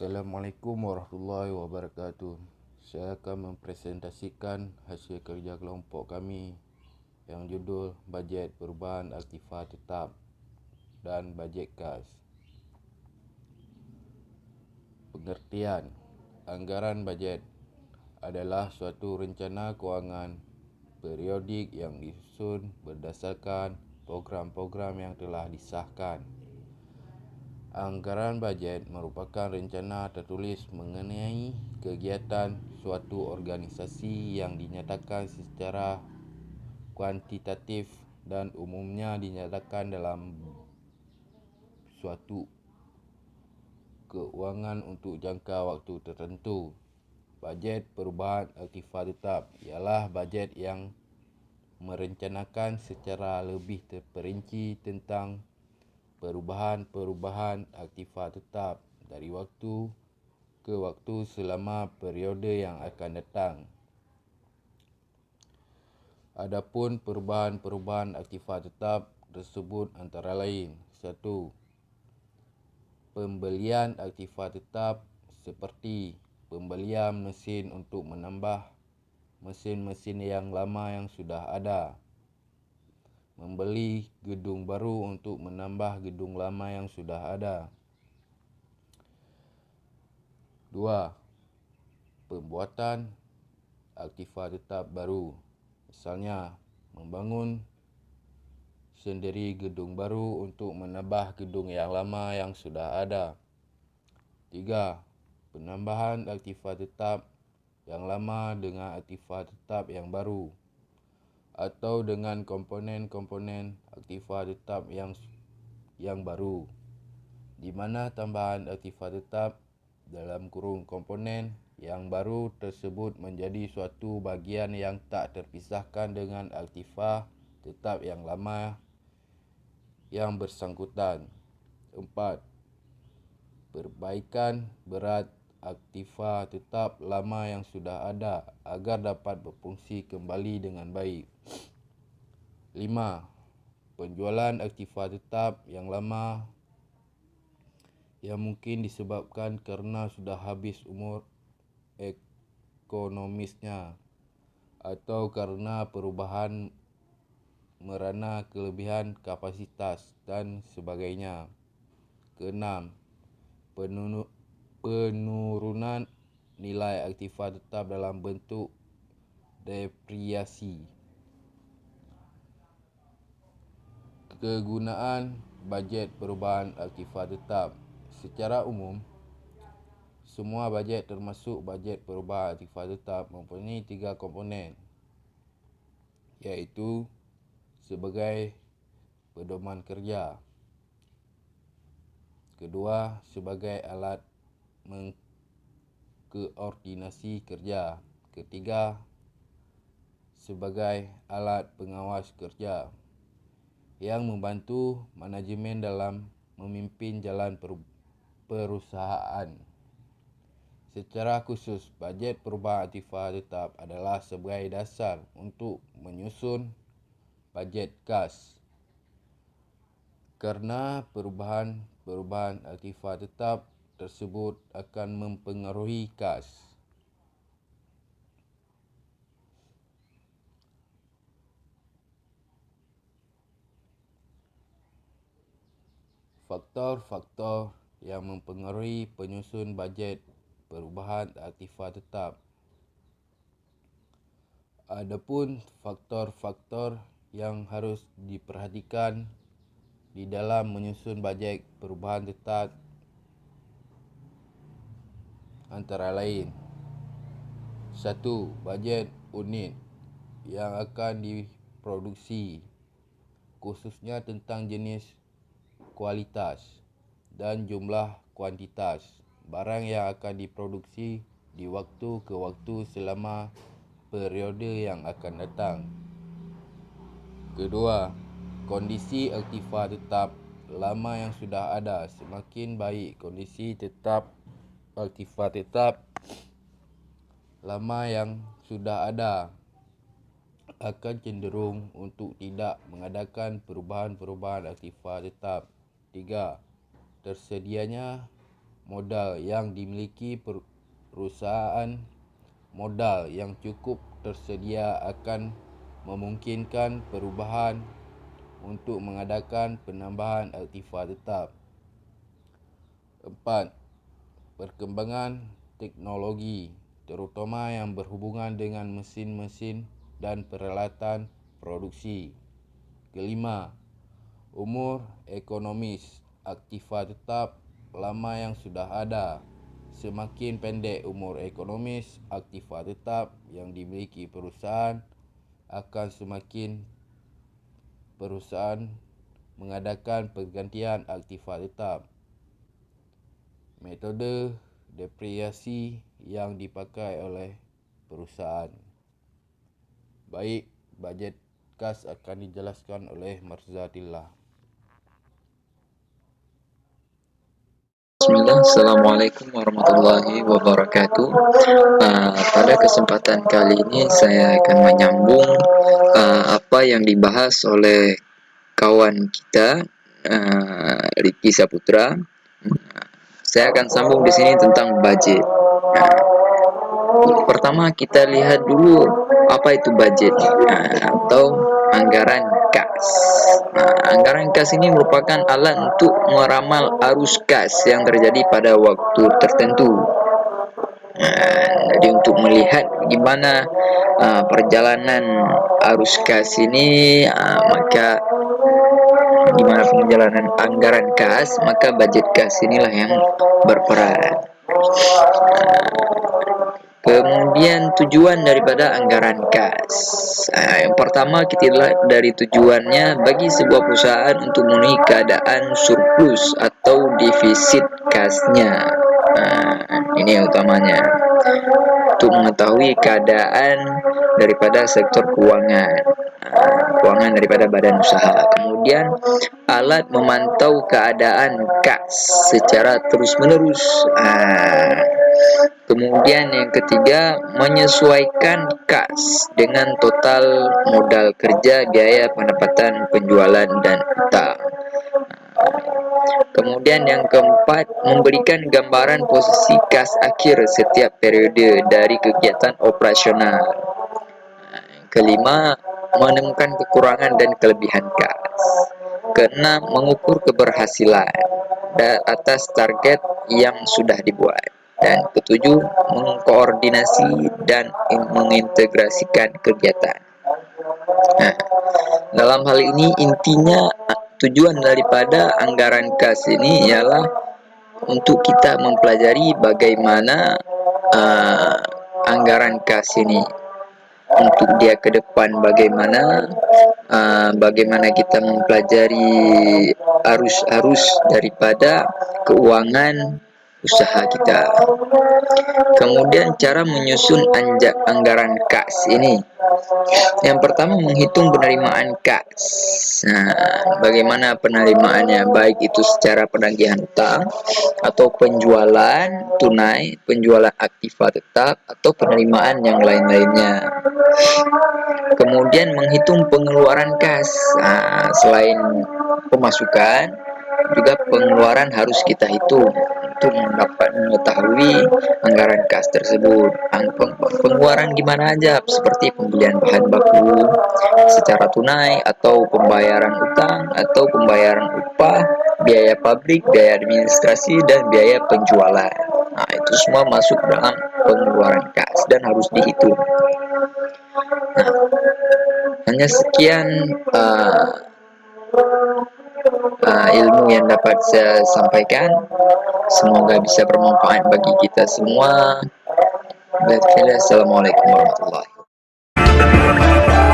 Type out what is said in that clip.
Assalamualaikum warahmatullahi wabarakatuh. Saya akan mempresentasikan hasil kerja kelompok kami yang judul Bajet Perubahan Aktiva Tetap dan Bajet Kas. Pengertian: anggaran bajet adalah suatu rencana kewangan periodik yang disusun berdasarkan program-program yang telah disahkan. Anggaran bajet merupakan rencana tertulis mengenai kegiatan suatu organisasi yang dinyatakan secara kuantitatif dan umumnya dinyatakan dalam suatu keuangan untuk jangka waktu tertentu. Bajet perubahan aktiva tetap ialah bajet yang merencanakan secara lebih terperinci tentang perubahan aktiva tetap dari waktu ke waktu selama periode yang akan datang. Adapun perubahan aktiva tetap tersebut antara lain: 1. Pembelian aktiva tetap seperti pembelian mesin untuk menambah mesin-mesin yang lama yang sudah ada, membeli gedung baru untuk menambah gedung lama yang sudah ada. 2. Pembuatan aktiva tetap baru, misalnya membangun sendiri gedung baru untuk menambah gedung yang lama yang sudah ada. 3. Penambahan aktiva tetap yang lama dengan aktiva tetap yang baru, atau dengan komponen-komponen aktiva tetap yang baru, di mana tambahan aktiva tetap dalam kurung komponen yang baru tersebut menjadi suatu bagian yang tak terpisahkan dengan aktiva tetap yang lama yang bersangkutan. 4. Perbaikan berat aktiva tetap lama yang sudah ada agar dapat berfungsi kembali dengan baik. 5. Penjualan aktiva tetap yang lama yang mungkin disebabkan kerana sudah habis umur ekonomisnya atau kerana perubahan merana kelebihan kapasitas dan sebagainya. 6. Penurunan nilai aktiva tetap dalam bentuk depresiasi. Kegunaan bajet perubahan aktiva tetap. Secara umum, semua bajet termasuk bajet perubahan aktiva tetap mempunyai 3 komponen, iaitu sebagai pedoman kerja, kedua sebagai alat mengkoordinasi kerja, ketiga sebagai alat pengawas kerja yang membantu manajemen dalam memimpin jalan perusahaan. Secara khusus, bajet perubahan aktiva tetap adalah sebagai dasar untuk menyusun bajet kas, kerana perubahan aktiva tetap tersebut akan mempengaruhi kas. Faktor-faktor yang mempengaruhi penyusun bajet perubahan aktiva tetap. Adapun faktor-faktor yang harus diperhatikan di dalam menyusun bajet perubahan tetap antara lain: 1. Bajet unit yang akan diproduksi, khususnya tentang jenis, kualitas dan jumlah kuantitas barang yang akan diproduksi di waktu ke waktu selama periode yang akan datang. Kedua, kondisi aktiva tetap lama yang sudah ada. Semakin baik kondisi aktiva tetap lama yang sudah ada, akan cenderung untuk tidak mengadakan perubahan-perubahan aktiva tetap. 3. Tersedianya modal yang dimiliki perusahaan. Modal yang cukup tersedia akan memungkinkan perubahan untuk mengadakan penambahan aktiva tetap. 4. Perkembangan teknologi, terutama yang berhubungan dengan mesin-mesin dan peralatan produksi. Kelima, umur ekonomis aktiva tetap lama yang sudah ada. Semakin pendek umur ekonomis aktiva tetap yang dimiliki perusahaan, akan semakin perusahaan mengadakan pergantian aktiva tetap. Metode depresiasi yang dipakai oleh perusahaan. Baik, bajet kas akan dijelaskan oleh Marzatillah. Bismillah, Assalamualaikum warahmatullahi wabarakatuh. Pada kesempatan kali ini saya akan menyambung apa yang dibahas oleh kawan kita Riki Saputra. Saya akan sambung di sini tentang budget. Pertama kita lihat dulu apa itu budget atau anggaran kas. Anggaran kas ini merupakan alat untuk meramal arus kas yang terjadi pada waktu tertentu. Jadi untuk melihat gimana perjalanan arus kas ini, maka gimana perjalanan anggaran kas, maka budget kas inilah yang berperan. Kemudian tujuan daripada anggaran kas. Yang pertama kita lihat dari tujuannya bagi sebuah perusahaan untuk memenuhi keadaan surplus atau defisit kasnya. Ini yang utamanya. Untuk mengetahui keadaan daripada sektor keuangan, keuangan daripada badan usaha. Kemudian alat memantau keadaan kas secara terus-menerus. Kemudian yang ketiga, menyesuaikan kas dengan total modal kerja, biaya pendapatan, penjualan, dan utang. Kemudian yang keempat, memberikan gambaran posisi kas akhir setiap periode dari kegiatan operasional. Yang kelima, menemukan kekurangan dan kelebihan kas. Keenam, mengukur keberhasilan atas target yang sudah dibuat. Dan ketujuh, mengkoordinasi dan mengintegrasikan kegiatan. Dalam hal ini intinya tujuan daripada anggaran kas ini ialah untuk kita mempelajari bagaimana anggaran kas ini untuk dia ke depan, bagaimana kita mempelajari arus-arus daripada keuangan usaha kita. Kemudian cara menyusun anggaran kas ini. Yang pertama, menghitung penerimaan kas. Bagaimana penerimaannya, baik itu secara penagihan utang atau penjualan tunai, penjualan aktiva tetap, atau penerimaan yang lain-lainnya. Kemudian menghitung pengeluaran kas. Selain pemasukan, juga pengeluaran harus kita hitung untuk mengetahui anggaran kas tersebut. Pengeluaran gimana aja, seperti pembelian bahan baku secara tunai, atau pembayaran utang, atau pembayaran upah, biaya pabrik, biaya administrasi, dan biaya penjualan. Itu semua masuk dalam pengeluaran kas dan harus dihitung. Hanya sekian ilmu yang dapat saya sampaikan. Semoga bisa bermanfaat bagi kita semua. Assalamualaikum warahmatullahi wabarakatuh.